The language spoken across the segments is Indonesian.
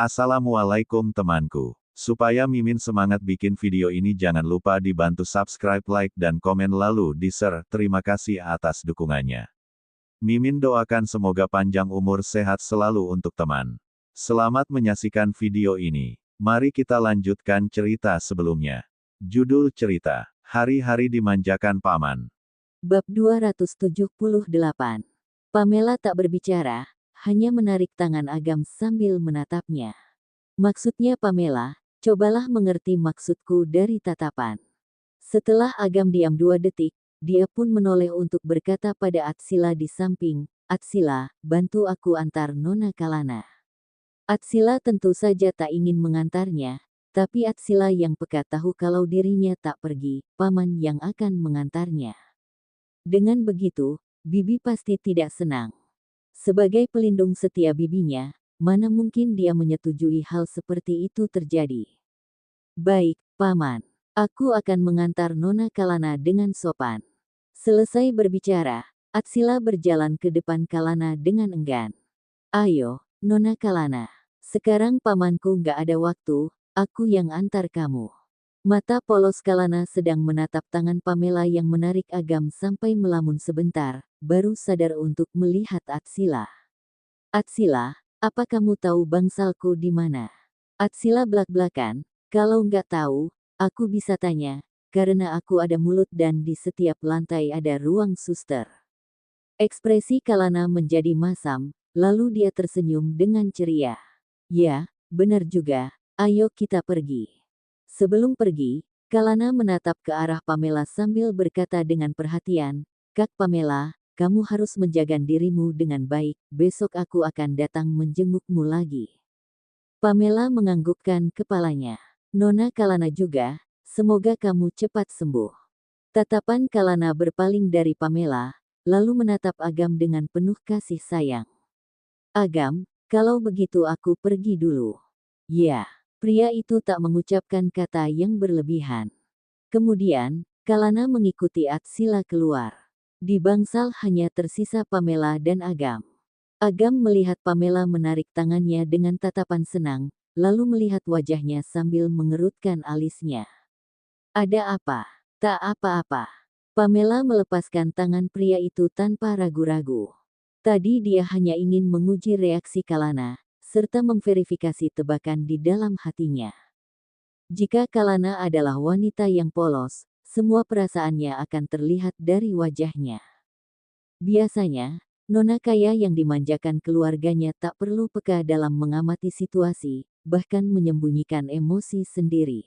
Assalamualaikum temanku. Supaya Mimin semangat bikin video ini jangan lupa dibantu subscribe, like, dan komen lalu di-share. Terima kasih atas dukungannya. Mimin doakan semoga panjang umur sehat selalu untuk teman. Selamat menyaksikan video ini. Mari kita lanjutkan cerita sebelumnya. Judul cerita, Hari-hari Dimanjakan Paman. Bab 278. Pamela tak berbicara, hanya menarik tangan Agam sambil menatapnya. Maksudnya Pamela, cobalah mengerti maksudku dari tatapan. Setelah Agam diam 2 detik, dia pun menoleh untuk berkata pada Atsila di samping, "Atsila, bantu aku antar Nona Kalana." Atsila tentu saja tak ingin mengantarnya, tapi Atsila yang peka tahu kalau dirinya tak pergi, paman yang akan mengantarnya. Dengan begitu, Bibi pasti tidak senang. Sebagai pelindung setia bibinya, mana mungkin dia menyetujui hal seperti itu terjadi. "Baik, Paman. Aku akan mengantar Nona Kalana dengan sopan." Selesai berbicara, Atsila berjalan ke depan Kalana dengan enggan. "Ayo, Nona Kalana. Sekarang pamanku nggak ada waktu, aku yang antar kamu." Mata polos Kalana sedang menatap tangan Pamela yang menarik Agam sampai melamun sebentar, baru sadar untuk melihat Atsila. "Atsila, apa kamu tahu bangsalku di mana?" Atsila belak-belakan, "Kalau nggak tahu, aku bisa tanya, karena aku ada mulut dan di setiap lantai ada ruang suster." Ekspresi Kalana menjadi masam, lalu dia tersenyum dengan ceria. "Ya, benar juga, ayo kita pergi." Sebelum pergi, Kalana menatap ke arah Pamela sambil berkata dengan perhatian, "Kak Pamela, kamu harus menjaga dirimu dengan baik, besok aku akan datang menjengukmu lagi." Pamela menganggukkan kepalanya. "Nona Kalana juga, semoga kamu cepat sembuh." Tatapan Kalana berpaling dari Pamela, lalu menatap Agam dengan penuh kasih sayang. "Agam, kalau begitu aku pergi dulu." "Ya." Pria itu tak mengucapkan kata yang berlebihan. Kemudian, Kalana mengikuti Atsila keluar. Di bangsal hanya tersisa Pamela dan Agam. Agam melihat Pamela menarik tangannya dengan tatapan senang, lalu melihat wajahnya sambil mengerutkan alisnya. "Ada apa?" "Tak apa-apa." Pamela melepaskan tangan pria itu tanpa ragu-ragu. Tadi dia hanya ingin menguji reaksi Kalana, serta memverifikasi tebakan di dalam hatinya. Jika Kalana adalah wanita yang polos, semua perasaannya akan terlihat dari wajahnya. Biasanya, nona kaya yang dimanjakan keluarganya tak perlu peka dalam mengamati situasi, bahkan menyembunyikan emosi sendiri.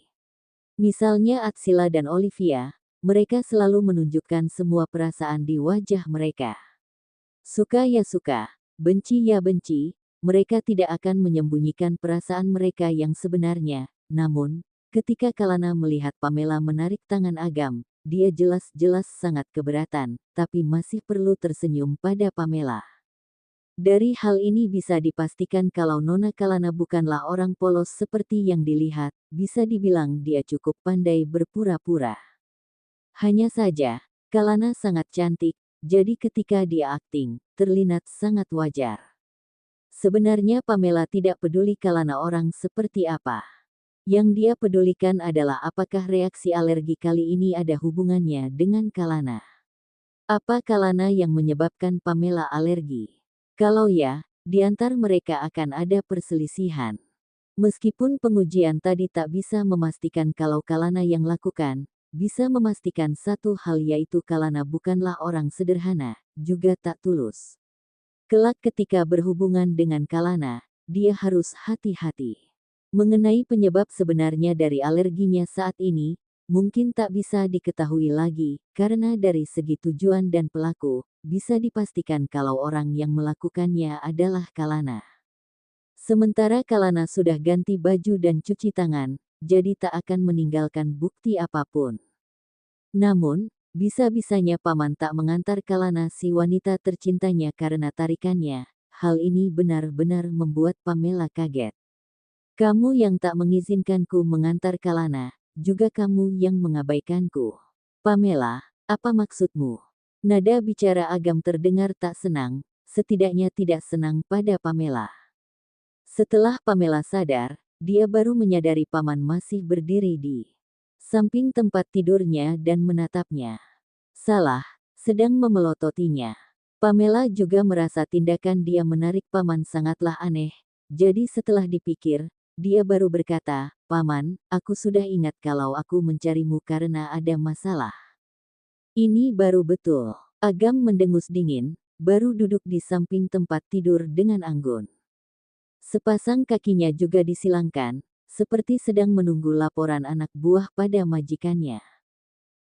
Misalnya Atsila dan Olivia, mereka selalu menunjukkan semua perasaan di wajah mereka. Suka ya suka, benci ya benci, mereka tidak akan menyembunyikan perasaan mereka yang sebenarnya. Namun, ketika Kalana melihat Pamela menarik tangan Agam, dia jelas-jelas sangat keberatan, tapi masih perlu tersenyum pada Pamela. Dari hal ini bisa dipastikan kalau Nona Kalana bukanlah orang polos seperti yang dilihat, bisa dibilang dia cukup pandai berpura-pura. Hanya saja, Kalana sangat cantik, jadi ketika dia akting, terlihat sangat wajar. Sebenarnya Pamela tidak peduli Kalana orang seperti apa. Yang dia pedulikan adalah apakah reaksi alergi kali ini ada hubungannya dengan Kalana. Apa Kalana yang menyebabkan Pamela alergi? Kalau ya, di antara mereka akan ada perselisihan. Meskipun pengujian tadi tak bisa memastikan kalau Kalana yang lakukan, bisa memastikan satu hal yaitu Kalana bukanlah orang sederhana, juga tak tulus. Kelak ketika berhubungan dengan Kalana, dia harus hati-hati. Mengenai penyebab sebenarnya dari alerginya saat ini, mungkin tak bisa diketahui lagi, karena dari segi tujuan dan pelaku, bisa dipastikan kalau orang yang melakukannya adalah Kalana. Sementara Kalana sudah ganti baju dan cuci tangan, jadi tak akan meninggalkan bukti apapun. Namun, bisa-bisanya paman tak mengantar Kalana si wanita tercintanya karena tarikannya. Hal ini benar-benar membuat Pamela kaget. "Kamu yang tak mengizinkanku mengantar Kalana, juga kamu yang mengabaikanku." "Pamela, apa maksudmu?" Nada bicara Agam terdengar tak senang, setidaknya tidak senang pada Pamela. Setelah Pamela sadar, dia baru menyadari paman masih berdiri di samping tempat tidurnya dan menatapnya. Salah, sedang memelototinya. Pamela juga merasa tindakan dia menarik paman sangatlah aneh. Jadi setelah dipikir, dia baru berkata, "Paman, aku sudah ingat kalau aku mencarimu karena ada masalah. Ini baru betul." Agam mendengus dingin, baru duduk di samping tempat tidur dengan anggun. Sepasang kakinya juga disilangkan, seperti sedang menunggu laporan anak buah pada majikannya.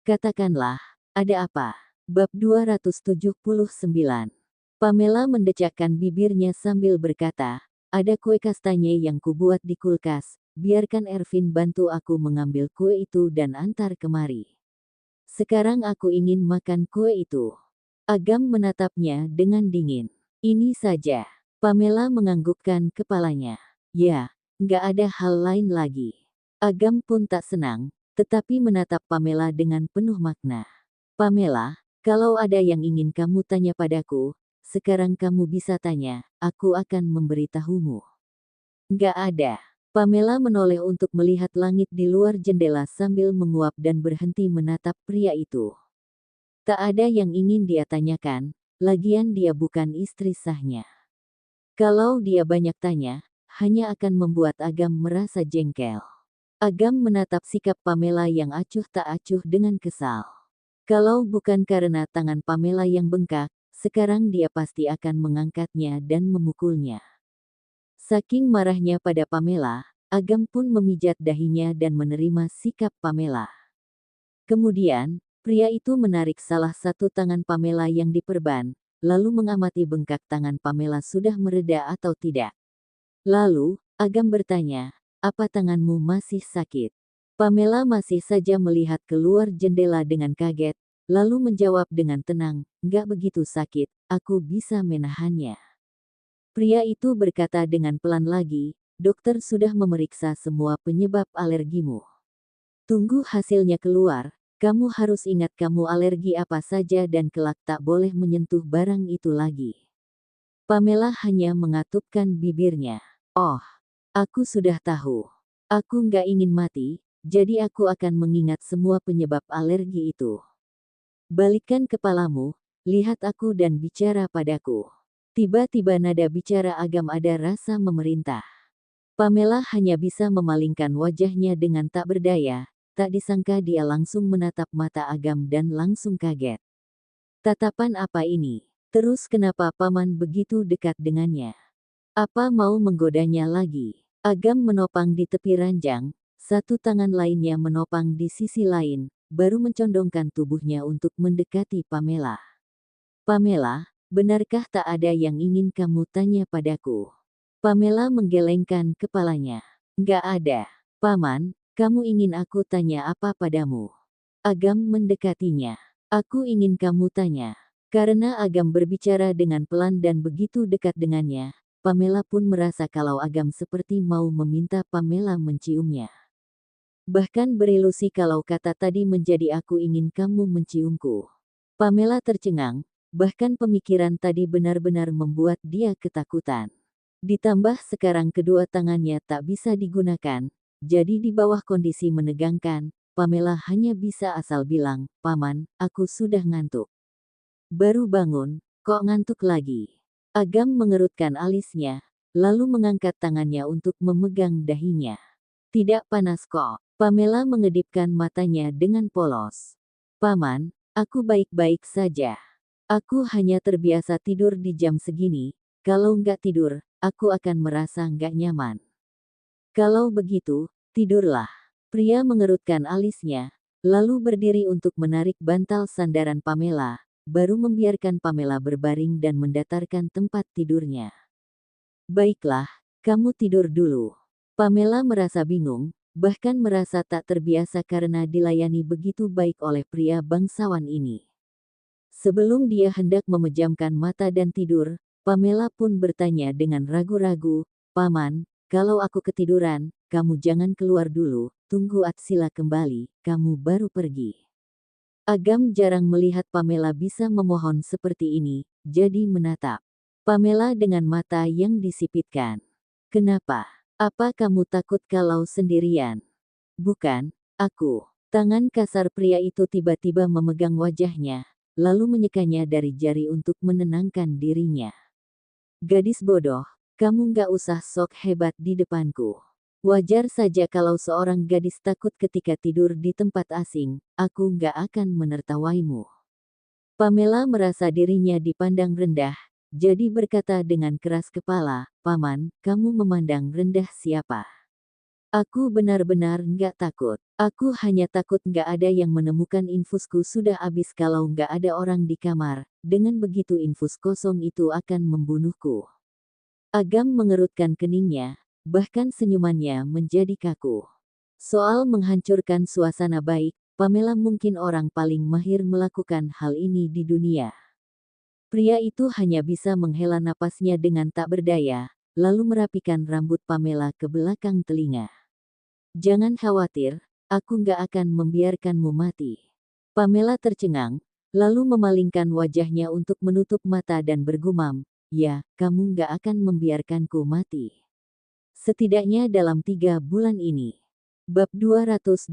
Katakanlah, ada apa? Bab 279. Pamela mendecakkan bibirnya sambil berkata, ada kue kastanye yang kubuat di kulkas, biarkan Ervin bantu aku mengambil kue itu dan antar kemari. Sekarang aku ingin makan kue itu. Agam menatapnya dengan dingin. Ini saja. Pamela menganggukkan kepalanya. Ya, nggak ada hal lain lagi. Agam pun tak senang, tetapi menatap Pamela dengan penuh makna. Pamela, kalau ada yang ingin kamu tanya padaku, sekarang kamu bisa tanya, aku akan memberitahumu. Nggak ada. Pamela menoleh untuk melihat langit di luar jendela sambil menguap dan berhenti menatap pria itu. Tak ada yang ingin dia tanyakan, lagian dia bukan istri sahnya. Kalau dia banyak tanya, hanya akan membuat Agam merasa jengkel. Agam menatap sikap Pamela yang acuh tak acuh dengan kesal. Kalau bukan karena tangan Pamela yang bengkak, sekarang dia pasti akan mengangkatnya dan memukulnya. Saking marahnya pada Pamela, Agam pun memijat dahinya dan menerima sikap Pamela. Kemudian, pria itu menarik salah satu tangan Pamela yang diperban, lalu mengamati bengkak tangan Pamela sudah mereda atau tidak. Lalu, Agam bertanya, apa tanganmu masih sakit? Pamela masih saja melihat keluar jendela dengan kaget, lalu menjawab dengan tenang, nggak begitu sakit, aku bisa menahannya. Pria itu berkata dengan pelan lagi, dokter sudah memeriksa semua penyebab alergimu. Tunggu hasilnya keluar, kamu harus ingat kamu alergi apa saja dan kelak tak boleh menyentuh barang itu lagi. Pamela hanya mengatupkan bibirnya. Oh, aku sudah tahu. Aku nggak ingin mati, jadi aku akan mengingat semua penyebab alergi itu. Balikkan kepalamu, lihat aku dan bicara padaku. Tiba-tiba nada bicara Agam ada rasa memerintah. Pamela hanya bisa memalingkan wajahnya dengan tak berdaya. Tak disangka dia langsung menatap mata Agam dan langsung kaget. Tatapan apa ini? Terus kenapa paman begitu dekat dengannya? Apa mau menggodanya lagi? Agam menopang di tepi ranjang, satu tangan lainnya menopang di sisi lain, baru mencondongkan tubuhnya untuk mendekati Pamela. Pamela, benarkah tak ada yang ingin kamu tanya padaku? Pamela menggelengkan kepalanya. Nggak ada. Paman, kamu ingin aku tanya apa padamu? Agam mendekatinya. Aku ingin kamu tanya. Karena Agam berbicara dengan pelan dan begitu dekat dengannya, Pamela pun merasa kalau Agam seperti mau meminta Pamela menciumnya. Bahkan berilusi kalau kata tadi menjadi aku ingin kamu menciumku. Pamela tercengang, bahkan pemikiran tadi benar-benar membuat dia ketakutan. Ditambah sekarang kedua tangannya tak bisa digunakan, jadi di bawah kondisi menegangkan, Pamela hanya bisa asal bilang, Paman, aku sudah ngantuk. Baru bangun, kok ngantuk lagi? Agam mengerutkan alisnya, lalu mengangkat tangannya untuk memegang dahinya. Tidak panas kok. Pamela mengedipkan matanya dengan polos. Paman, aku baik-baik saja. Aku hanya terbiasa tidur di jam segini, kalau nggak tidur, aku akan merasa nggak nyaman. Kalau begitu, tidurlah. Pria mengerutkan alisnya, lalu berdiri untuk menarik bantal sandaran Pamela, baru membiarkan Pamela berbaring dan mendatarkan tempat tidurnya. Baiklah, kamu tidur dulu. Pamela merasa bingung, bahkan merasa tak terbiasa karena dilayani begitu baik oleh pria bangsawan ini. Sebelum dia hendak memejamkan mata dan tidur, Pamela pun bertanya dengan ragu-ragu, Paman, kalau aku ketiduran, kamu jangan keluar dulu, tunggu Atsila kembali, kamu baru pergi. Agam jarang melihat Pamela bisa memohon seperti ini, jadi menatap Pamela dengan mata yang disipitkan. Kenapa? Apa kamu takut kalau sendirian? Bukan, aku. Tangan kasar pria itu tiba-tiba memegang wajahnya, lalu menyekanya dari jari untuk menenangkan dirinya. Gadis bodoh, kamu nggak usah sok hebat di depanku. Wajar saja kalau seorang gadis takut ketika tidur di tempat asing, aku nggak akan menertawaimu. Pamela merasa dirinya dipandang rendah, jadi berkata dengan keras kepala, Paman, kamu memandang rendah siapa? Aku benar-benar nggak takut. Aku hanya takut nggak ada yang menemukan infusku sudah habis kalau nggak ada orang di kamar. Dengan begitu infus kosong itu akan membunuhku. Agam mengerutkan keningnya, bahkan senyumannya menjadi kaku. Soal menghancurkan suasana baik, Pamela mungkin orang paling mahir melakukan hal ini di dunia. Pria itu hanya bisa menghela napasnya dengan tak berdaya, lalu merapikan rambut Pamela ke belakang telinga. Jangan khawatir, aku nggak akan membiarkanmu mati. Pamela tercengang, lalu memalingkan wajahnya untuk menutup mata dan bergumam, ya, kamu nggak akan membiarkanku mati. Setidaknya dalam 3 bulan ini. Bab 280.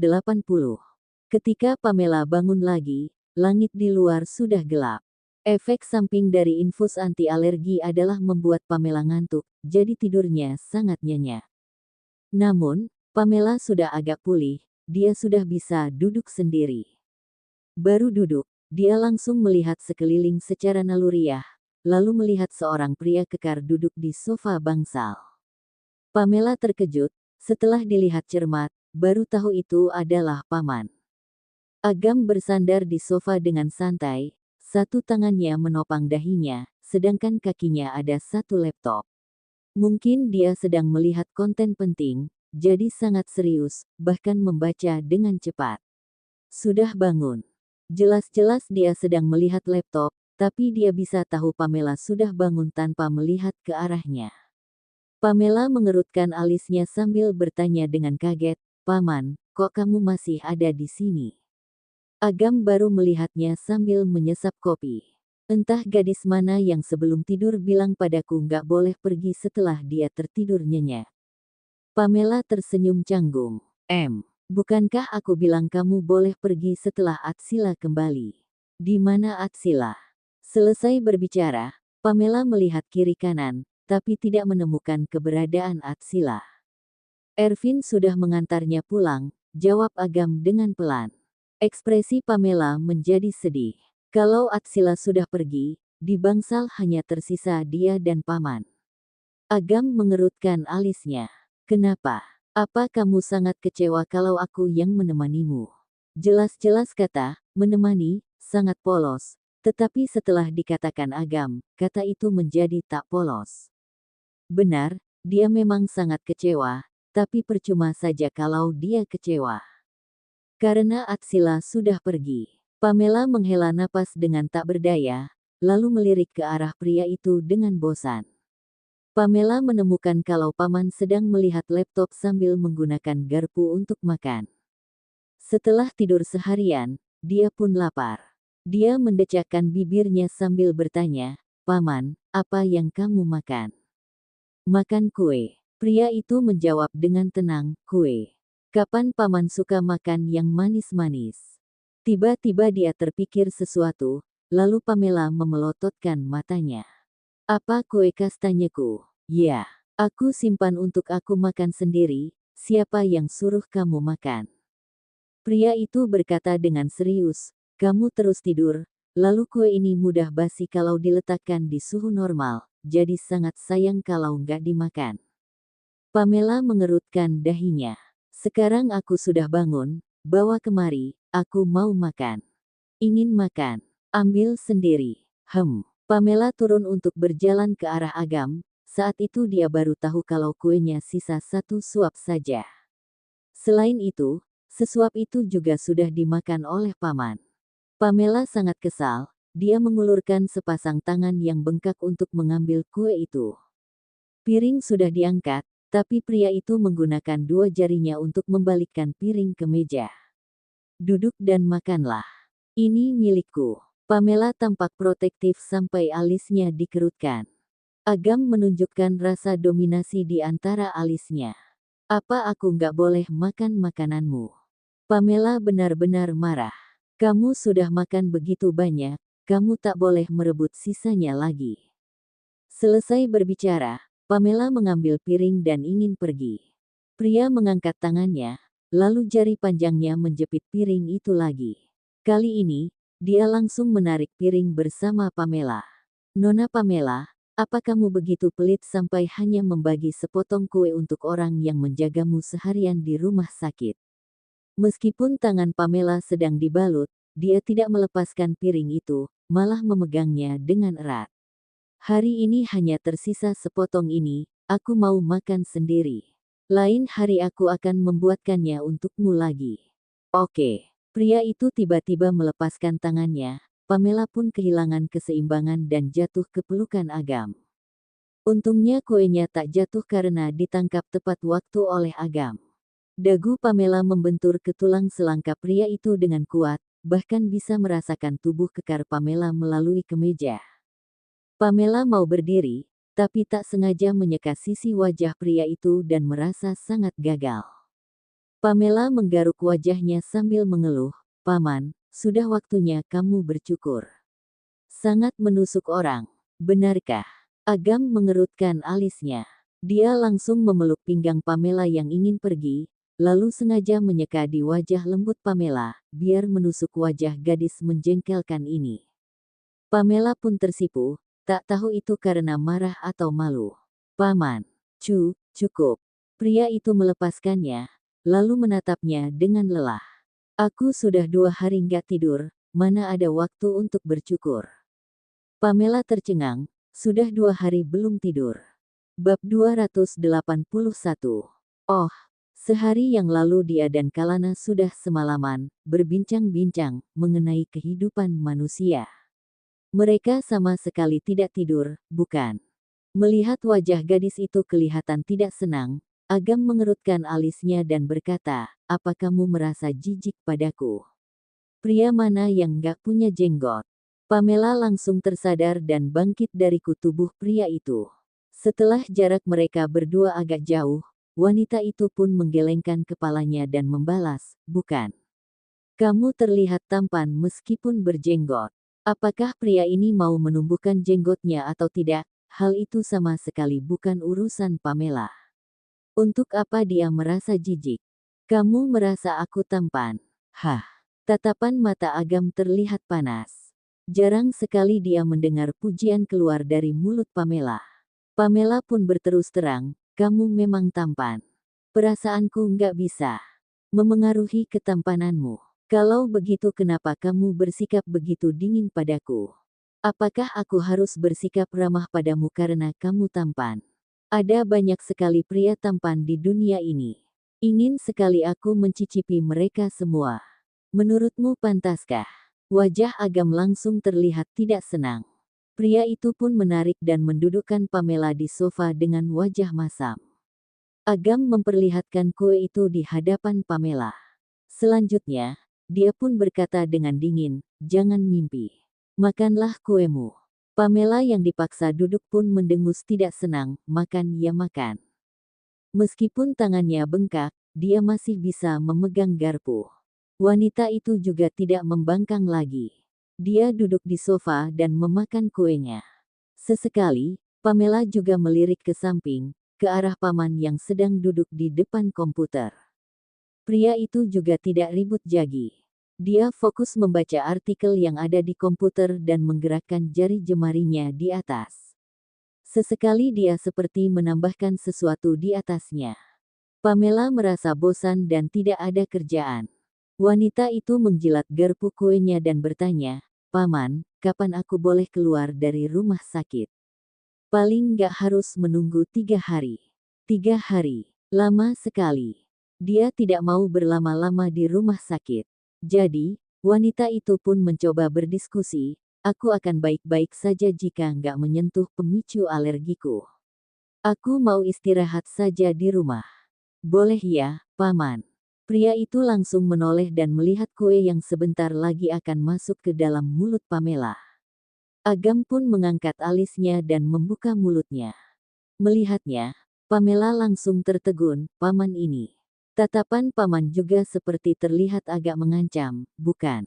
Ketika Pamela bangun lagi, langit di luar sudah gelap. Efek samping dari infus anti alergi adalah membuat Pamela ngantuk, jadi tidurnya sangat nyenyak. Namun, Pamela sudah agak pulih, dia sudah bisa duduk sendiri. Baru duduk, dia langsung melihat sekeliling secara naluriah, lalu melihat seorang pria kekar duduk di sofa bangsal. Pamela terkejut, setelah dilihat cermat, baru tahu itu adalah Paman. Agam bersandar di sofa dengan santai, satu tangannya menopang dahinya, sedangkan kakinya ada satu laptop. Mungkin dia sedang melihat konten penting, jadi sangat serius, bahkan membaca dengan cepat. Sudah bangun. Jelas-jelas dia sedang melihat laptop, tapi dia bisa tahu Pamela sudah bangun tanpa melihat ke arahnya. Pamela mengerutkan alisnya sambil bertanya dengan kaget, Paman, kok kamu masih ada di sini? Agam baru melihatnya sambil menyesap kopi. Entah gadis mana yang sebelum tidur bilang padaku nggak boleh pergi setelah dia tertidur nyenyak. Pamela tersenyum canggung. Bukankah aku bilang kamu boleh pergi setelah Atsila kembali? Di mana Atsila? Selesai berbicara, Pamela melihat kiri kanan, tapi tidak menemukan keberadaan Atsila. Ervin sudah mengantarnya pulang, jawab Agam dengan pelan. Ekspresi Pamela menjadi sedih. Kalau Atsila sudah pergi, di bangsal hanya tersisa dia dan Paman. Agam mengerutkan alisnya. Kenapa? Apa kamu sangat kecewa kalau aku yang menemanimu? Jelas-jelas kata, menemani, sangat polos. Tetapi setelah dikatakan Agam, kata itu menjadi tak polos. Benar, dia memang sangat kecewa, tapi percuma saja kalau dia kecewa. Karena Atsila sudah pergi. Pamela menghela napas dengan tak berdaya, lalu melirik ke arah pria itu dengan bosan. Pamela menemukan kalau Paman sedang melihat laptop sambil menggunakan garpu untuk makan. Setelah tidur seharian, dia pun lapar. Dia mendecakkan bibirnya sambil bertanya, Paman, apa yang kamu makan? Makan kue. Pria itu menjawab dengan tenang, kue. Kapan Paman suka makan yang manis-manis? Tiba-tiba dia terpikir sesuatu, lalu Pamela memelototkan matanya. Apa kue kastanyeku? Ya, aku simpan untuk aku makan sendiri, siapa yang suruh kamu makan? Pria itu berkata dengan serius, kamu terus tidur, lalu kue ini mudah basi kalau diletakkan di suhu normal, jadi sangat sayang kalau nggak dimakan. Pamela mengerutkan dahinya. Sekarang aku sudah bangun, bawa kemari, aku mau makan. Ingin makan, ambil sendiri. Pamela turun untuk berjalan ke arah Agam, saat itu dia baru tahu kalau kuenya sisa 1 suap saja. Selain itu, sesuap itu juga sudah dimakan oleh Paman. Pamela sangat kesal, dia mengulurkan sepasang tangan yang bengkak untuk mengambil kue itu. Piring sudah diangkat, tapi pria itu menggunakan 2 jarinya untuk membalikkan piring ke meja. Duduk dan makanlah. Ini milikku. Pamela tampak protektif sampai alisnya dikerutkan. Agam menunjukkan rasa dominasi di antara alisnya. Apa aku nggak boleh makan makananmu? Pamela benar-benar marah. Kamu sudah makan begitu banyak, kamu tak boleh merebut sisanya lagi. Selesai berbicara, Pamela mengambil piring dan ingin pergi. Pria mengangkat tangannya, lalu jari panjangnya menjepit piring itu lagi. Kali ini, dia langsung menarik piring bersama Pamela. Nona Pamela, apa kamu begitu pelit sampai hanya membagi sepotong kue untuk orang yang menjagamu seharian di rumah sakit? Meskipun tangan Pamela sedang dibalut, dia tidak melepaskan piring itu, malah memegangnya dengan erat. Hari ini hanya tersisa sepotong ini, aku mau makan sendiri. Lain hari aku akan membuatkannya untukmu lagi. Oke. Pria itu tiba-tiba melepaskan tangannya, Pamela pun kehilangan keseimbangan dan jatuh ke pelukan Agam. Untungnya kuenya tak jatuh karena ditangkap tepat waktu oleh Agam. Dagu Pamela membentur ke tulang selangkap pria itu dengan kuat, bahkan bisa merasakan tubuh kekar Pamela melalui kemeja. Pamela mau berdiri, tapi tak sengaja menyeka sisi wajah pria itu dan merasa sangat gagal. Pamela menggaruk wajahnya sambil mengeluh, "Paman, sudah waktunya kamu bercukur." Sangat menusuk orang, benarkah? Agam mengerutkan alisnya. Dia langsung memeluk pinggang Pamela yang ingin pergi, lalu sengaja menyeka di wajah lembut Pamela, biar menusuk wajah gadis menjengkelkan ini. Pamela pun tersipu, tak tahu itu karena marah atau malu. "Paman, cukup." Pria itu melepaskannya, lalu menatapnya dengan lelah. "Aku sudah 2 hari nggak tidur, mana ada waktu untuk bercukur." Pamela tercengang, sudah 2 hari belum tidur. Bab 281. Oh, sehari yang lalu dia dan Kalana sudah semalaman, berbincang-bincang, mengenai kehidupan manusia. Mereka sama sekali tidak tidur, bukan? Melihat wajah gadis itu kelihatan tidak senang, Agam mengerutkan alisnya dan berkata, "Apa kamu merasa jijik padaku? Pria mana yang gak punya jenggot?" Pamela langsung tersadar dan bangkit dari tubuh pria itu. Setelah jarak mereka berdua agak jauh, wanita itu pun menggelengkan kepalanya dan membalas, "Bukan. Kamu terlihat tampan meskipun berjenggot. Apakah pria ini mau menumbuhkan jenggotnya atau tidak? Hal itu sama sekali bukan urusan Pamela. Untuk apa dia merasa jijik? Kamu merasa aku tampan?" Hah. Tatapan mata Agam terlihat panas. Jarang sekali dia mendengar pujian keluar dari mulut Pamela. Pamela pun berterus terang, "Kamu memang tampan. Perasaanku nggak bisa memengaruhi ketampananmu. Kalau begitu kenapa kamu bersikap begitu dingin padaku? Apakah aku harus bersikap ramah padamu karena kamu tampan? Ada banyak sekali pria tampan di dunia ini. Ingin sekali aku mencicipi mereka semua. Menurutmu pantaskah?" Wajah Agam langsung terlihat tidak senang. Pria itu pun menarik dan mendudukkan Pamela di sofa dengan wajah masam. Agam memperlihatkan kue itu di hadapan Pamela. Selanjutnya, dia pun berkata dengan dingin, "Jangan mimpi. Makanlah kuemu." Pamela yang dipaksa duduk pun mendengus tidak senang, "Makan ya makan." Meskipun tangannya bengkak, dia masih bisa memegang garpu. Wanita itu juga tidak membangkang lagi. Dia duduk di sofa dan memakan kuenya. Sesekali, Pamela juga melirik ke samping, ke arah paman yang sedang duduk di depan komputer. Pria itu juga tidak ribut jagi. Dia fokus membaca artikel yang ada di komputer dan menggerakkan jari jemarinya di atas. Sesekali dia seperti menambahkan sesuatu di atasnya. Pamela merasa bosan dan tidak ada kerjaan. Wanita itu menjilat garpu kuenya dan bertanya, "Paman, kapan aku boleh keluar dari rumah sakit?" "Paling nggak harus menunggu 3 hari. 3 hari, lama sekali." Dia tidak mau berlama-lama di rumah sakit. Jadi, wanita itu pun mencoba berdiskusi, "Aku akan baik-baik saja jika nggak menyentuh pemicu alergiku. Aku mau istirahat saja di rumah." "Boleh ya, Paman." Pria itu langsung menoleh dan melihat kue yang sebentar lagi akan masuk ke dalam mulut Pamela. Agam pun mengangkat alisnya dan membuka mulutnya. Melihatnya, Pamela langsung tertegun, paman ini. Tatapan paman juga seperti terlihat agak mengancam, bukan?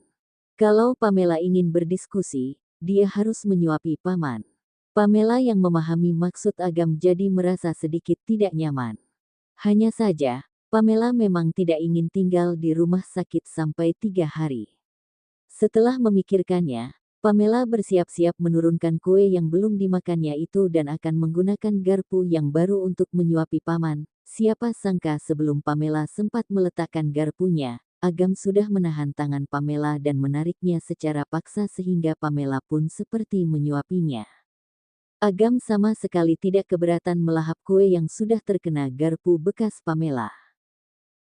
Kalau Pamela ingin berdiskusi, dia harus menyuapi paman. Pamela yang memahami maksud Agam jadi merasa sedikit tidak nyaman. Hanya saja, Pamela memang tidak ingin tinggal di rumah sakit sampai 3 hari. Setelah memikirkannya, Pamela bersiap-siap menurunkan kue yang belum dimakannya itu dan akan menggunakan garpu yang baru untuk menyuapi paman. Siapa sangka sebelum Pamela sempat meletakkan garpunya, Agam sudah menahan tangan Pamela dan menariknya secara paksa sehingga Pamela pun seperti menyuapinya. Agam sama sekali tidak keberatan melahap kue yang sudah terkena garpu bekas Pamela.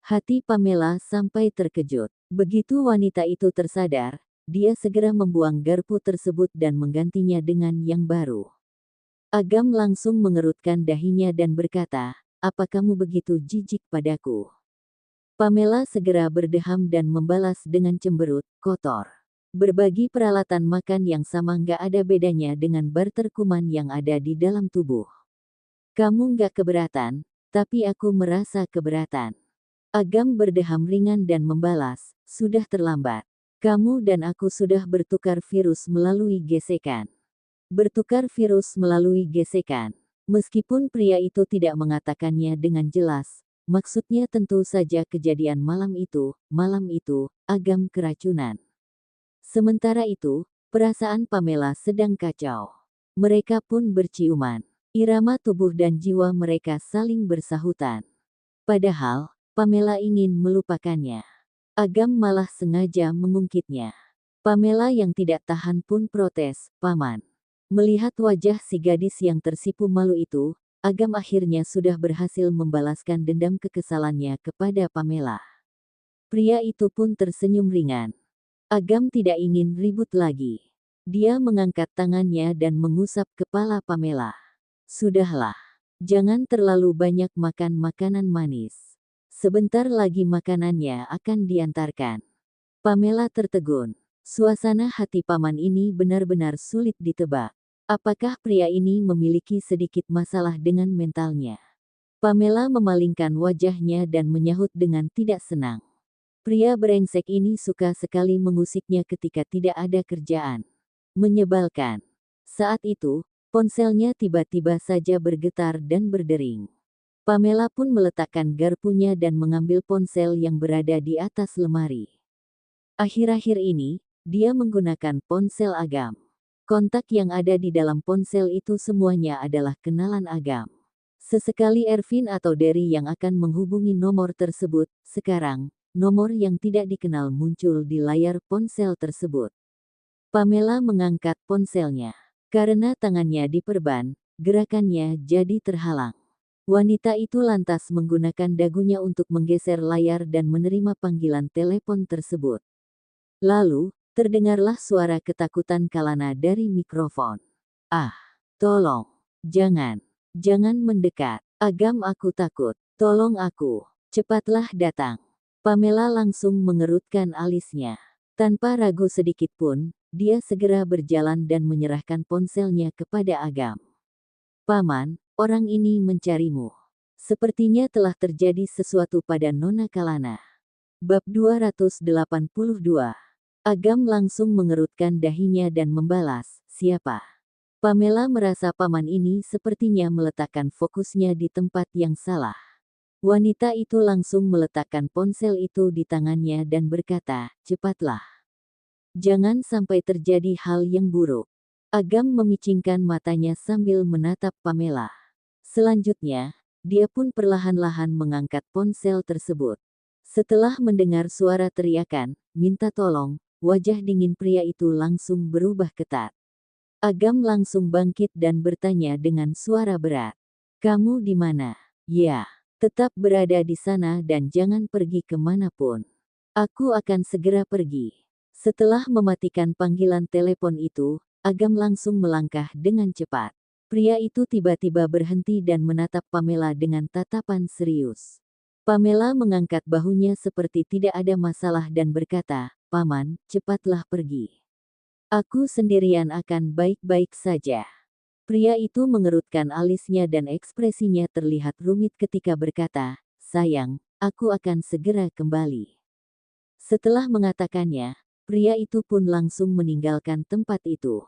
Hati Pamela sampai terkejut. Begitu wanita itu tersadar, dia segera membuang garpu tersebut dan menggantinya dengan yang baru. Agam langsung mengerutkan dahinya dan berkata, "Apa kamu begitu jijik padaku?" Pamela segera berdeham dan membalas dengan cemberut, "Kotor. Berbagi peralatan makan yang sama nggak ada bedanya dengan barter kuman yang ada di dalam tubuh. Kamu nggak keberatan, tapi aku merasa keberatan." Agam berdeham ringan dan membalas, "Sudah terlambat. Kamu dan aku sudah bertukar virus melalui gesekan." Bertukar virus melalui gesekan. Meskipun pria itu tidak mengatakannya dengan jelas, maksudnya tentu saja kejadian malam itu, Agam keracunan. Sementara itu, perasaan Pamela sedang kacau. Mereka pun berciuman. Irama tubuh dan jiwa mereka saling bersahutan. Padahal, Pamela ingin melupakannya. Agam malah sengaja mengungkitnya. Pamela yang tidak tahan pun protes, "Paman." Melihat wajah si gadis yang tersipu malu itu, Agam akhirnya sudah berhasil membalaskan dendam kekesalannya kepada Pamela. Pria itu pun tersenyum ringan. Agam tidak ingin ribut lagi. Dia mengangkat tangannya dan mengusap kepala Pamela. "Sudahlah. Jangan terlalu banyak makan makanan manis. Sebentar lagi makanannya akan diantarkan." Pamela tertegun. Suasana hati paman ini benar-benar sulit ditebak. Apakah pria ini memiliki sedikit masalah dengan mentalnya? Pamela memalingkan wajahnya dan menyahut dengan tidak senang. Pria brengsek ini suka sekali mengusiknya ketika tidak ada kerjaan. Menyebalkan. Saat itu, ponselnya tiba-tiba saja bergetar dan berdering. Pamela pun meletakkan garpunya dan mengambil ponsel yang berada di atas lemari. Akhir-akhir ini, dia menggunakan ponsel Agam. Kontak yang ada di dalam ponsel itu semuanya adalah kenalan Agam. Sesekali Ervin atau Derry yang akan menghubungi nomor tersebut. Sekarang, nomor yang tidak dikenal muncul di layar ponsel tersebut. Pamela mengangkat ponselnya. Karena tangannya diperban, gerakannya jadi terhalang. Wanita itu lantas menggunakan dagunya untuk menggeser layar dan menerima panggilan telepon tersebut. Lalu, terdengarlah suara ketakutan Kalana dari mikrofon. "Ah, tolong. Jangan mendekat. Agam, aku takut. Tolong aku. Cepatlah datang." Pamela langsung mengerutkan alisnya. Tanpa ragu sedikit pun, dia segera berjalan dan menyerahkan ponselnya kepada Agam. "Paman, orang ini mencarimu. Sepertinya telah terjadi sesuatu pada Nona Kalana." Bab 282. Agam langsung mengerutkan dahinya dan membalas, "Siapa?" Pamela merasa paman ini sepertinya meletakkan fokusnya di tempat yang salah. Wanita itu langsung meletakkan ponsel itu di tangannya dan berkata, "Cepatlah. Jangan sampai terjadi hal yang buruk." Agam memicingkan matanya sambil menatap Pamela. Selanjutnya, dia pun perlahan-lahan mengangkat ponsel tersebut. Setelah mendengar suara teriakan, "Minta tolong," wajah dingin pria itu langsung berubah ketat. Agam langsung bangkit dan bertanya dengan suara berat, "Kamu di mana?" "Ya. Tetap berada di sana dan jangan pergi kemanapun." "Aku akan segera pergi." Setelah mematikan panggilan telepon itu, Agam langsung melangkah dengan cepat. Pria itu tiba-tiba berhenti dan menatap Pamela dengan tatapan serius. Pamela mengangkat bahunya seperti tidak ada masalah dan berkata, "Paman, cepatlah pergi." Aku sendirian akan baik-baik saja. Pria itu mengerutkan alisnya dan ekspresinya terlihat rumit ketika berkata, sayang, aku akan segera kembali. Setelah mengatakannya, pria itu pun langsung meninggalkan tempat itu.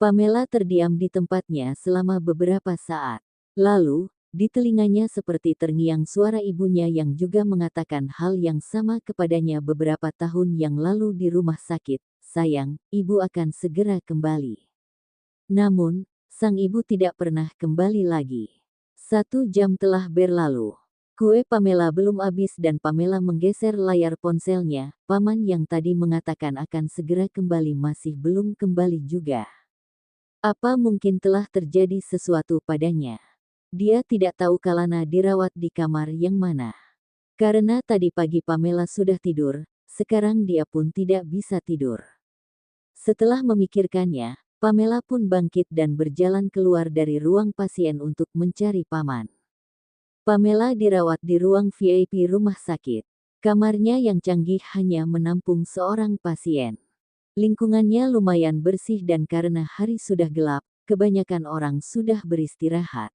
Pamela terdiam di tempatnya selama beberapa saat. Lalu, di telinganya seperti terngiang suara ibunya yang juga mengatakan hal yang sama kepadanya beberapa tahun yang lalu di rumah sakit. Sayang, ibu akan segera kembali. Namun, sang ibu tidak pernah kembali lagi. 1 jam telah berlalu. Kue Pamela belum habis dan Pamela menggeser layar ponselnya. Paman yang tadi mengatakan akan segera kembali masih belum kembali juga. Apa mungkin telah terjadi sesuatu padanya? Dia tidak tahu Kalana dirawat di kamar yang mana. Karena tadi pagi Pamela sudah tidur, sekarang dia pun tidak bisa tidur. Setelah memikirkannya, Pamela pun bangkit dan berjalan keluar dari ruang pasien untuk mencari paman. Pamela dirawat di ruang VIP rumah sakit. Kamarnya yang canggih hanya menampung seorang pasien. Lingkungannya lumayan bersih dan karena hari sudah gelap, kebanyakan orang sudah beristirahat.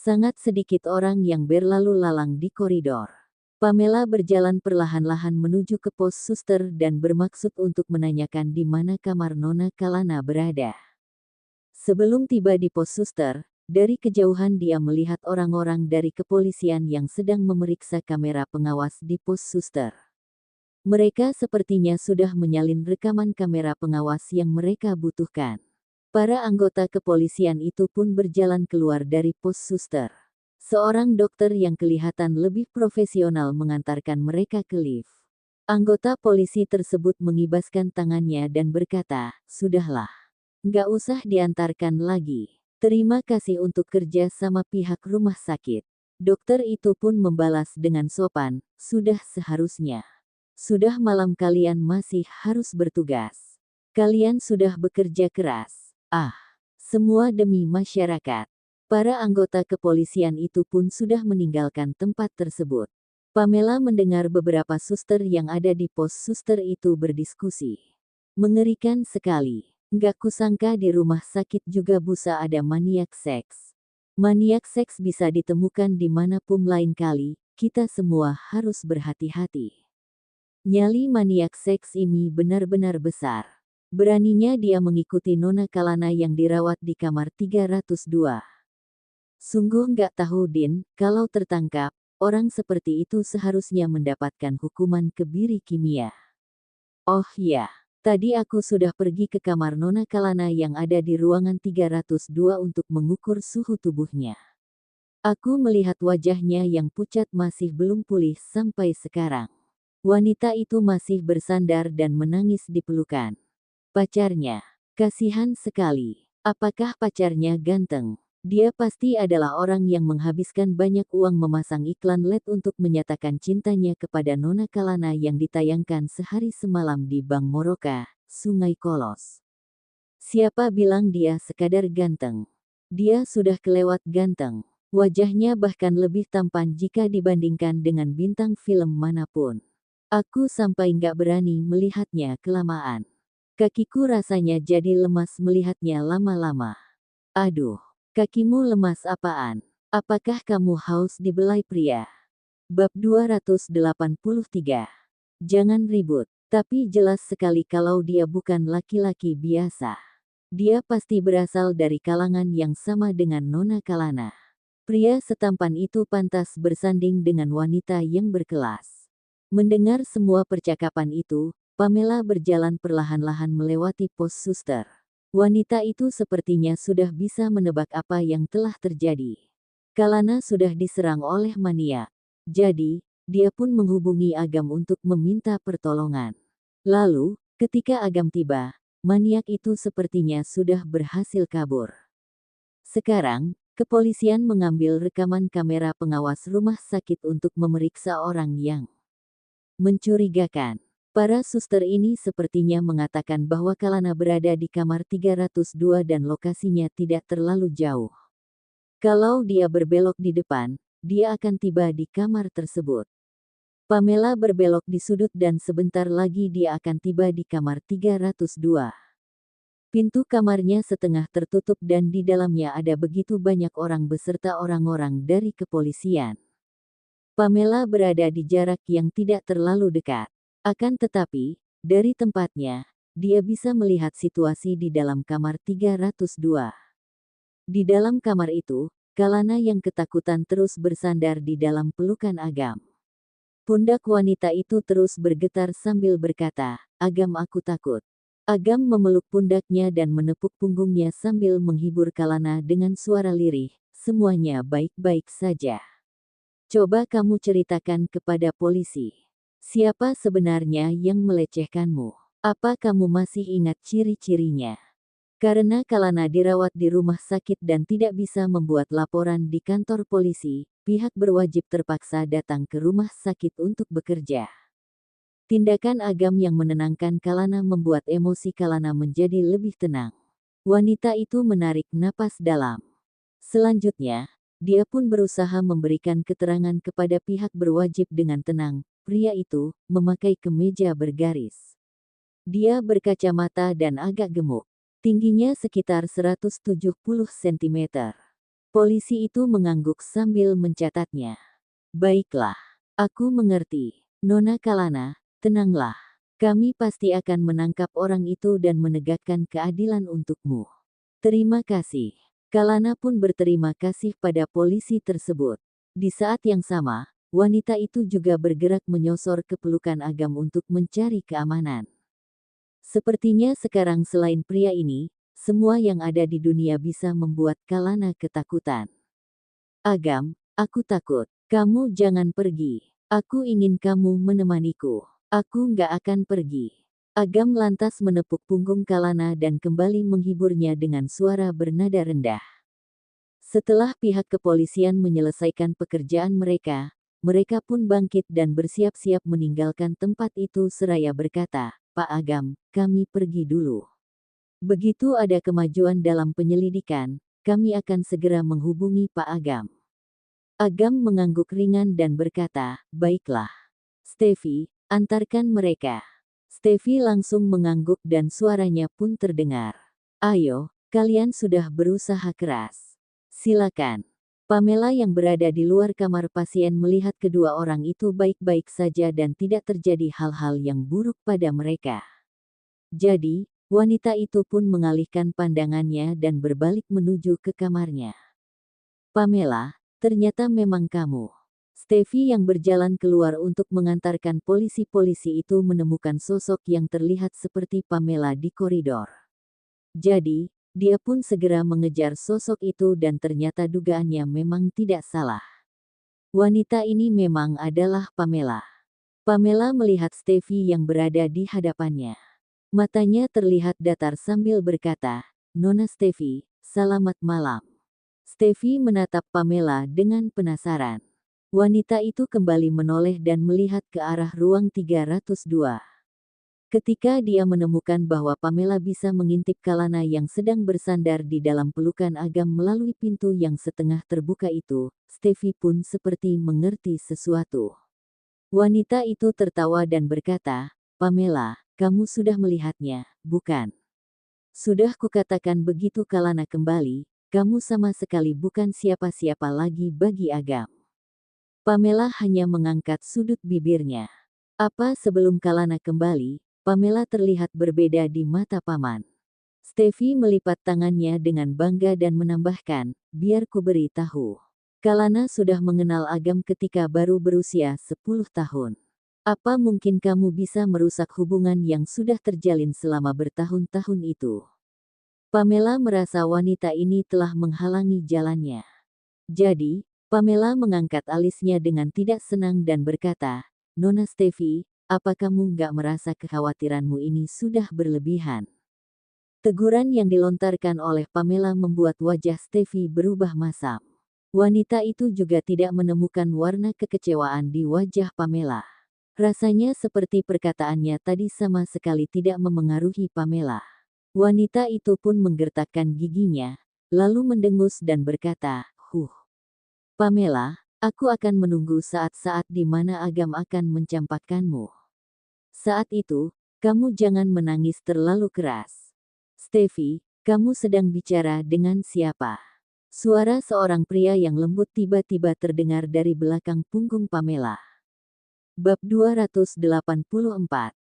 Sangat sedikit orang yang berlalu lalang di koridor. Pamela berjalan perlahan-lahan menuju ke pos suster dan bermaksud untuk menanyakan di mana kamar Nona Kalana berada. Sebelum tiba di pos suster, dari kejauhan dia melihat orang-orang dari kepolisian yang sedang memeriksa kamera pengawas di pos suster. Mereka sepertinya sudah menyalin rekaman kamera pengawas yang mereka butuhkan. Para anggota kepolisian itu pun berjalan keluar dari pos suster. Seorang dokter yang kelihatan lebih profesional mengantarkan mereka ke lift. Anggota polisi tersebut mengibaskan tangannya dan berkata, sudahlah. Nggak usah diantarkan lagi. Terima kasih untuk kerja sama pihak rumah sakit. Dokter itu pun membalas dengan sopan, sudah seharusnya. Sudah malam kalian masih harus bertugas. Kalian sudah bekerja keras. Semua demi masyarakat. Para anggota kepolisian itu pun sudah meninggalkan tempat tersebut. Pamela mendengar beberapa suster yang ada di pos suster itu berdiskusi. Mengerikan sekali. Nggak kusangka di rumah sakit juga bisa ada maniak seks. Maniak seks bisa ditemukan di manapun lain kali, kita semua harus berhati-hati. Nyali maniak seks ini benar-benar besar. Beraninya dia mengikuti Nona Kalana yang dirawat di kamar 302. Sungguh nggak tahu Din, kalau tertangkap, orang seperti itu seharusnya mendapatkan hukuman kebiri kimia. Oh ya, tadi aku sudah pergi ke kamar Nona Kalana yang ada di ruangan 302 untuk mengukur suhu tubuhnya. Aku melihat wajahnya yang pucat masih belum pulih sampai sekarang. Wanita itu masih bersandar dan menangis di pelukan pacarnya. Kasihan sekali. Apakah pacarnya ganteng? Dia pasti adalah orang yang menghabiskan banyak uang memasang iklan LED untuk menyatakan cintanya kepada Nona Kalana yang ditayangkan sehari semalam di Bank Moroka, Sungai Kolos. Siapa bilang dia sekadar ganteng? Dia sudah kelewat ganteng. Wajahnya bahkan lebih tampan jika dibandingkan dengan bintang film manapun. Aku sampai nggak berani melihatnya kelamaan. Kakiku rasanya jadi lemas melihatnya lama-lama. Aduh, kakimu lemas apaan? Apakah kamu haus dibelai pria? Bab 283. Jangan ribut, tapi jelas sekali kalau dia bukan laki-laki biasa. Dia pasti berasal dari kalangan yang sama dengan Nona Kalana. Pria setampan itu pantas bersanding dengan wanita yang berkelas. Mendengar semua percakapan itu, Pamela berjalan perlahan-lahan melewati pos suster. Wanita itu sepertinya sudah bisa menebak apa yang telah terjadi. Kalana sudah diserang oleh maniak. Jadi, dia pun menghubungi Agam untuk meminta pertolongan. Lalu, ketika Agam tiba, maniak itu sepertinya sudah berhasil kabur. Sekarang, kepolisian mengambil rekaman kamera pengawas rumah sakit untuk memeriksa orang yang mencurigakan. Para suster ini sepertinya mengatakan bahwa Kalana berada di kamar 302 dan lokasinya tidak terlalu jauh. Kalau dia berbelok di depan, dia akan tiba di kamar tersebut. Pamela berbelok di sudut dan sebentar lagi dia akan tiba di kamar 302. Pintu kamarnya setengah tertutup dan di dalamnya ada begitu banyak orang beserta orang-orang dari kepolisian. Pamela berada di jarak yang tidak terlalu dekat. Akan tetapi, dari tempatnya, dia bisa melihat situasi di dalam kamar 302. Di dalam kamar itu, Kalana yang ketakutan terus bersandar di dalam pelukan Agam. Pundak wanita itu terus bergetar sambil berkata, "Agam, aku takut." Agam memeluk pundaknya dan menepuk punggungnya sambil menghibur Kalana dengan suara lirih, "Semuanya baik-baik saja. Coba kamu ceritakan kepada polisi. Siapa sebenarnya yang melecehkanmu? Apa kamu masih ingat ciri-cirinya?" Karena Kalana dirawat di rumah sakit dan tidak bisa membuat laporan di kantor polisi, pihak berwajib terpaksa datang ke rumah sakit untuk bekerja. Tindakan Agam yang menenangkan Kalana membuat emosi Kalana menjadi lebih tenang. Wanita itu menarik napas dalam. Selanjutnya, dia pun berusaha memberikan keterangan kepada pihak berwajib dengan tenang. Pria itu memakai kemeja bergaris. Dia berkacamata dan agak gemuk. Tingginya sekitar 170 cm. Polisi itu mengangguk sambil mencatatnya. "Baiklah, aku mengerti. Nona Kalana, tenanglah. Kami pasti akan menangkap orang itu dan menegakkan keadilan untukmu." "Terima kasih." Kalana pun berterima kasih pada polisi tersebut. Di saat yang sama, wanita itu juga bergerak menyosor ke pelukan Agam untuk mencari keamanan. Sepertinya sekarang selain pria ini, semua yang ada di dunia bisa membuat Kalana ketakutan. "Agam, aku takut. Kamu jangan pergi. Aku ingin kamu menemaniku." "Aku nggak akan pergi." Agam lantas menepuk punggung Kalana dan kembali menghiburnya dengan suara bernada rendah. Setelah pihak kepolisian menyelesaikan pekerjaan mereka, mereka pun bangkit dan bersiap-siap meninggalkan tempat itu seraya berkata, "Pak Agam, kami pergi dulu. Begitu ada kemajuan dalam penyelidikan, kami akan segera menghubungi Pak Agam." Agam mengangguk ringan dan berkata, "Baiklah. Steffi, antarkan mereka." Steffi langsung mengangguk dan suaranya pun terdengar. "Ayo, kalian sudah berusaha keras. Silakan." Pamela yang berada di luar kamar pasien melihat kedua orang itu baik-baik saja dan tidak terjadi hal-hal yang buruk pada mereka. Jadi, wanita itu pun mengalihkan pandangannya dan berbalik menuju ke kamarnya. "Pamela, ternyata memang kamu." Steffi yang berjalan keluar untuk mengantarkan polisi-polisi itu menemukan sosok yang terlihat seperti Pamela di koridor. Jadi, dia pun segera mengejar sosok itu dan ternyata dugaannya memang tidak salah. Wanita ini memang adalah Pamela. Pamela melihat Steffi yang berada di hadapannya. Matanya terlihat datar sambil berkata, "Nona Steffi, selamat malam." Steffi menatap Pamela dengan penasaran. Wanita itu kembali menoleh dan melihat ke arah ruang 302. Ketika dia menemukan bahwa Pamela bisa mengintip Kalana yang sedang bersandar di dalam pelukan Agam melalui pintu yang setengah terbuka itu, Steffi pun seperti mengerti sesuatu. Wanita itu tertawa dan berkata, "Pamela, kamu sudah melihatnya, bukan? Sudah kukatakan begitu Kalana kembali, kamu sama sekali bukan siapa-siapa lagi bagi Agam." Pamela hanya mengangkat sudut bibirnya. Apa sebelum Kalana kembali, Pamela terlihat berbeda di mata paman. Steffi melipat tangannya dengan bangga dan menambahkan, "Biar ku beri tahu. Kalana sudah mengenal Agam ketika baru berusia 10 tahun. Apa mungkin kamu bisa merusak hubungan yang sudah terjalin selama bertahun-tahun itu?" Pamela merasa wanita ini telah menghalangi jalannya. Jadi, Pamela mengangkat alisnya dengan tidak senang dan berkata, "Nona Steffi, apa kamu nggak merasa kekhawatiranmu ini sudah berlebihan?" Teguran yang dilontarkan oleh Pamela membuat wajah Steffi berubah masam. Wanita itu juga tidak menemukan warna kekecewaan di wajah Pamela. Rasanya seperti perkataannya tadi sama sekali tidak memengaruhi Pamela. Wanita itu pun menggertakkan giginya, lalu mendengus dan berkata, Pamela, aku akan menunggu saat-saat di mana Agam akan mencampakkanmu. Saat itu, kamu jangan menangis terlalu keras." Steffi, kamu sedang bicara dengan siapa? Suara seorang pria yang lembut tiba-tiba terdengar dari belakang punggung Pamela. Bab 284.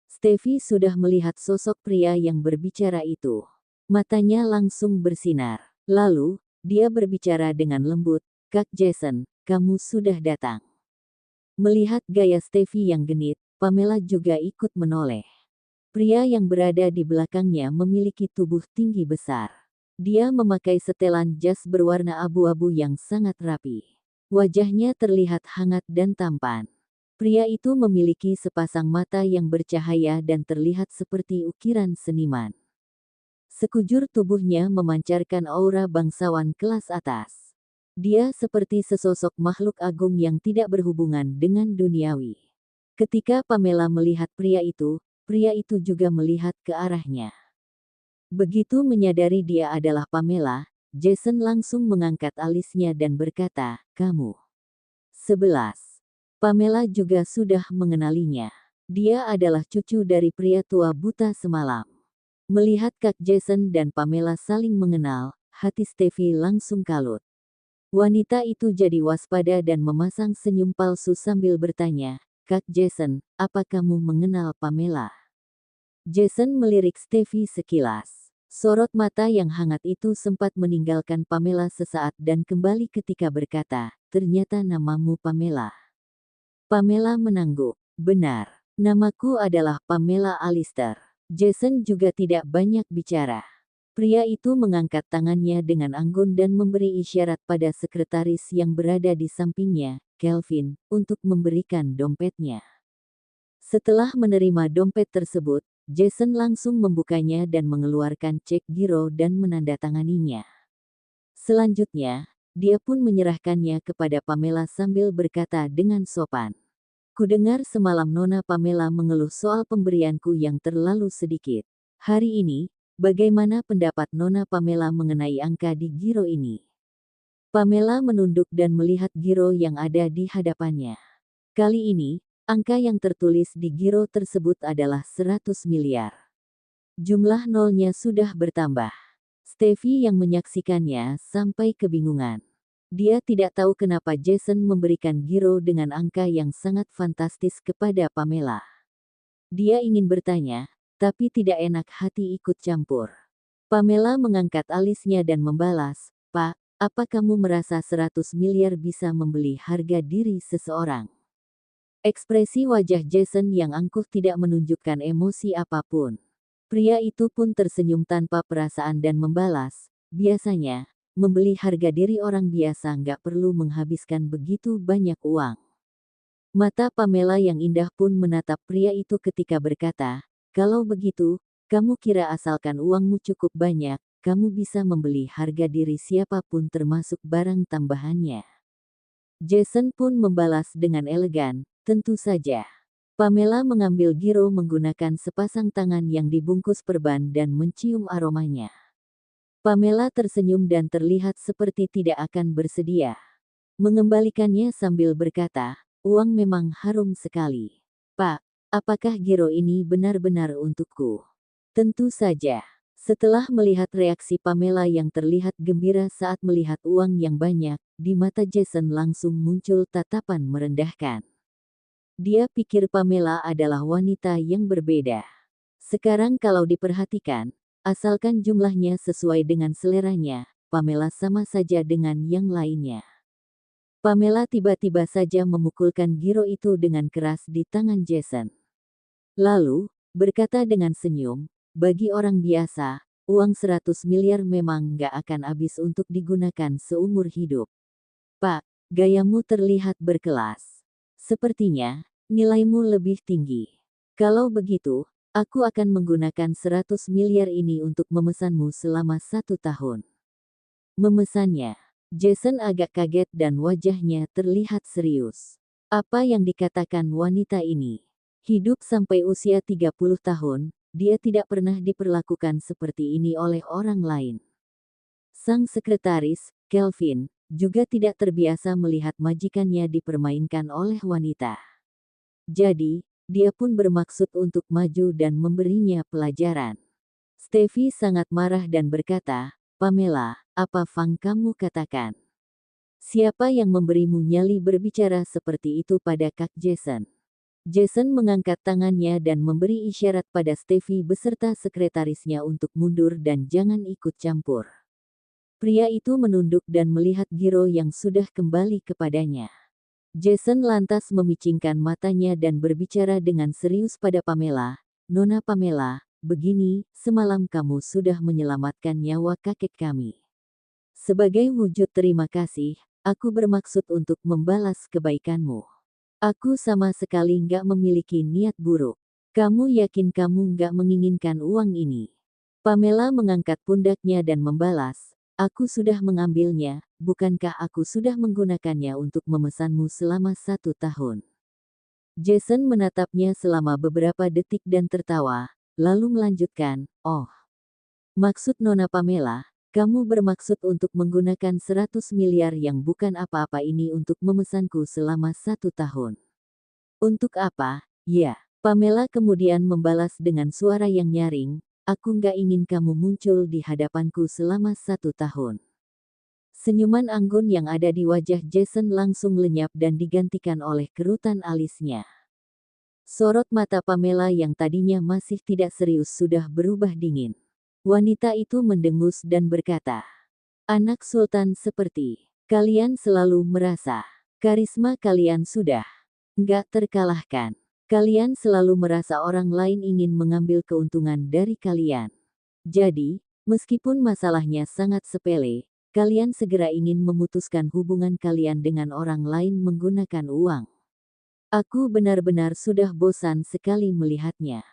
Steffi sudah melihat sosok pria yang berbicara itu. Matanya langsung bersinar. Lalu, dia berbicara dengan lembut, "Kak Jason, kamu sudah datang." Melihat gaya Steffi yang genit, Pamela juga ikut menoleh. Pria yang berada di belakangnya memiliki tubuh tinggi besar. Dia memakai setelan jas berwarna abu-abu yang sangat rapi. Wajahnya terlihat hangat dan tampan. Pria itu memiliki sepasang mata yang bercahaya dan terlihat seperti ukiran seniman. Sekujur tubuhnya memancarkan aura bangsawan kelas atas. Dia seperti sesosok makhluk agung yang tidak berhubungan dengan duniawi. Ketika Pamela melihat pria itu juga melihat ke arahnya. Begitu menyadari dia adalah Pamela, Jason langsung mengangkat alisnya dan berkata, "Kamu." 11. Pamela juga sudah mengenalinya. Dia adalah cucu dari pria tua buta semalam. Melihat Kak Jason dan Pamela saling mengenal, hati Steffi langsung kalut. Wanita itu jadi waspada dan memasang senyum palsu sambil bertanya, "Kak Jason, apa kamu mengenal Pamela?" Jason melirik Steffi sekilas. Sorot mata yang hangat itu sempat meninggalkan Pamela sesaat dan kembali ketika berkata, "Ternyata namamu Pamela." Pamela mengangguk. "Benar. Namaku adalah Pamela Alistair." Jason juga tidak banyak bicara. Pria itu mengangkat tangannya dengan anggun dan memberi isyarat pada sekretaris yang berada di sampingnya, Kelvin, untuk memberikan dompetnya. Setelah menerima dompet tersebut, Jason langsung membukanya dan mengeluarkan cek giro dan menandatanganinya. Selanjutnya, dia pun menyerahkannya kepada Pamela sambil berkata dengan sopan, "Kudengar semalam Nona Pamela mengeluh soal pemberianku yang terlalu sedikit. Hari ini, bagaimana pendapat Nona Pamela mengenai angka di giro ini?" Pamela menunduk dan melihat giro yang ada di hadapannya. Kali ini, angka yang tertulis di giro tersebut adalah 100 miliar. Jumlah nolnya sudah bertambah. Steffi yang menyaksikannya sampai kebingungan. Dia tidak tahu kenapa Jason memberikan giro dengan angka yang sangat fantastis kepada Pamela. Dia ingin bertanya, tapi tidak enak hati ikut campur. Pamela mengangkat alisnya dan membalas, "Pak, apa kamu merasa 100 miliar bisa membeli harga diri seseorang?" Ekspresi wajah Jason yang angkuh tidak menunjukkan emosi apapun. Pria itu pun tersenyum tanpa perasaan dan membalas, "Biasanya, membeli harga diri orang biasa nggak perlu menghabiskan begitu banyak uang." Mata Pamela yang indah pun menatap pria itu ketika berkata, "Kalau begitu, kamu kira asalkan uangmu cukup banyak, kamu bisa membeli harga diri siapapun termasuk barang tambahannya?" Jason pun membalas dengan elegan, "Tentu saja." Pamela mengambil giro menggunakan sepasang tangan yang dibungkus perban dan mencium aromanya. Pamela tersenyum dan terlihat seperti tidak akan bersedia mengembalikannya sambil berkata, "Uang memang harum sekali. Pak, apakah giro ini benar-benar untukku?" "Tentu saja." Setelah melihat reaksi Pamela yang terlihat gembira saat melihat uang yang banyak, di mata Jason langsung muncul tatapan merendahkan. Dia pikir Pamela adalah wanita yang berbeda. Sekarang kalau diperhatikan, asalkan jumlahnya sesuai dengan seleranya, Pamela sama saja dengan yang lainnya. Pamela tiba-tiba saja memukulkan giro itu dengan keras di tangan Jason. Lalu, berkata dengan senyum, "Bagi orang biasa, uang 100 miliar memang nggak akan habis untuk digunakan seumur hidup. Pak, gayamu terlihat berkelas. Sepertinya, nilaimu lebih tinggi. Kalau begitu, aku akan menggunakan 100 miliar ini untuk memesanmu selama 1 tahun." Memesannya. Jason agak kaget dan wajahnya terlihat serius. Apa yang dikatakan wanita ini? Hidup sampai usia 30 tahun, dia tidak pernah diperlakukan seperti ini oleh orang lain. Sang sekretaris, Kelvin, juga tidak terbiasa melihat majikannya dipermainkan oleh wanita. Jadi, dia pun bermaksud untuk maju dan memberinya pelajaran. Steffi sangat marah dan berkata, "Pamela, apa Fang kamu katakan? Siapa yang memberimu nyali berbicara seperti itu pada Kak Jason?" Jason mengangkat tangannya dan memberi isyarat pada Steffi beserta sekretarisnya untuk mundur dan jangan ikut campur. Pria itu menunduk dan melihat Giro yang sudah kembali kepadanya. Jason lantas memicingkan matanya dan berbicara dengan serius pada Pamela, "Nona Pamela, begini, semalam kamu sudah menyelamatkan nyawa kakek kami. Sebagai wujud terima kasih, aku bermaksud untuk membalas kebaikanmu. Aku sama sekali nggak memiliki niat buruk. Kamu yakin kamu nggak menginginkan uang ini?" Pamela mengangkat pundaknya dan membalas, "Aku sudah mengambilnya, bukankah aku sudah menggunakannya untuk memesanmu selama 1 tahun?" Jason menatapnya selama beberapa detik dan tertawa, lalu melanjutkan, "Oh, maksud Nona Pamela, kamu bermaksud untuk menggunakan 100 miliar yang bukan apa-apa ini untuk memesanku selama 1 tahun. Untuk apa?" "Ya." Pamela kemudian membalas dengan suara yang nyaring, "Aku nggak ingin kamu muncul di hadapanku selama 1 tahun." Senyuman anggun yang ada di wajah Jason langsung lenyap dan digantikan oleh kerutan alisnya. Sorot mata Pamela yang tadinya masih tidak serius sudah berubah dingin. Wanita itu mendengus dan berkata, "Anak sultan seperti kalian selalu merasa karisma kalian sudah nggak terkalahkan. Kalian selalu merasa orang lain ingin mengambil keuntungan dari kalian. Jadi, meskipun masalahnya sangat sepele, kalian segera ingin memutuskan hubungan kalian dengan orang lain menggunakan uang. Aku benar-benar sudah bosan sekali melihatnya.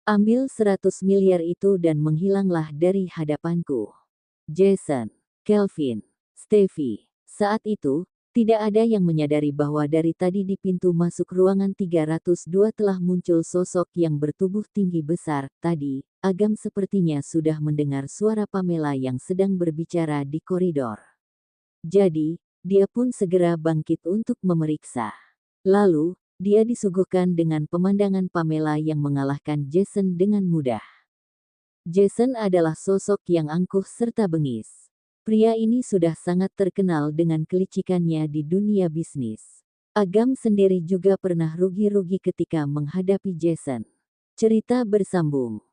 Ambil 100 miliar itu dan menghilanglah dari hadapanku." Jason, Kelvin, Steffi. Saat itu, tidak ada yang menyadari bahwa dari tadi di pintu masuk ruangan 302 telah muncul sosok yang bertubuh tinggi besar. Tadi, Agam sepertinya sudah mendengar suara Pamela yang sedang berbicara di koridor. Jadi, dia pun segera bangkit untuk memeriksa. Lalu, dia disuguhkan dengan pemandangan Pamela yang mengalahkan Jason dengan mudah. Jason adalah sosok yang angkuh serta bengis. Pria ini sudah sangat terkenal dengan kelicikannya di dunia bisnis. Agam sendiri juga pernah rugi-rugi ketika menghadapi Jason. Cerita bersambung.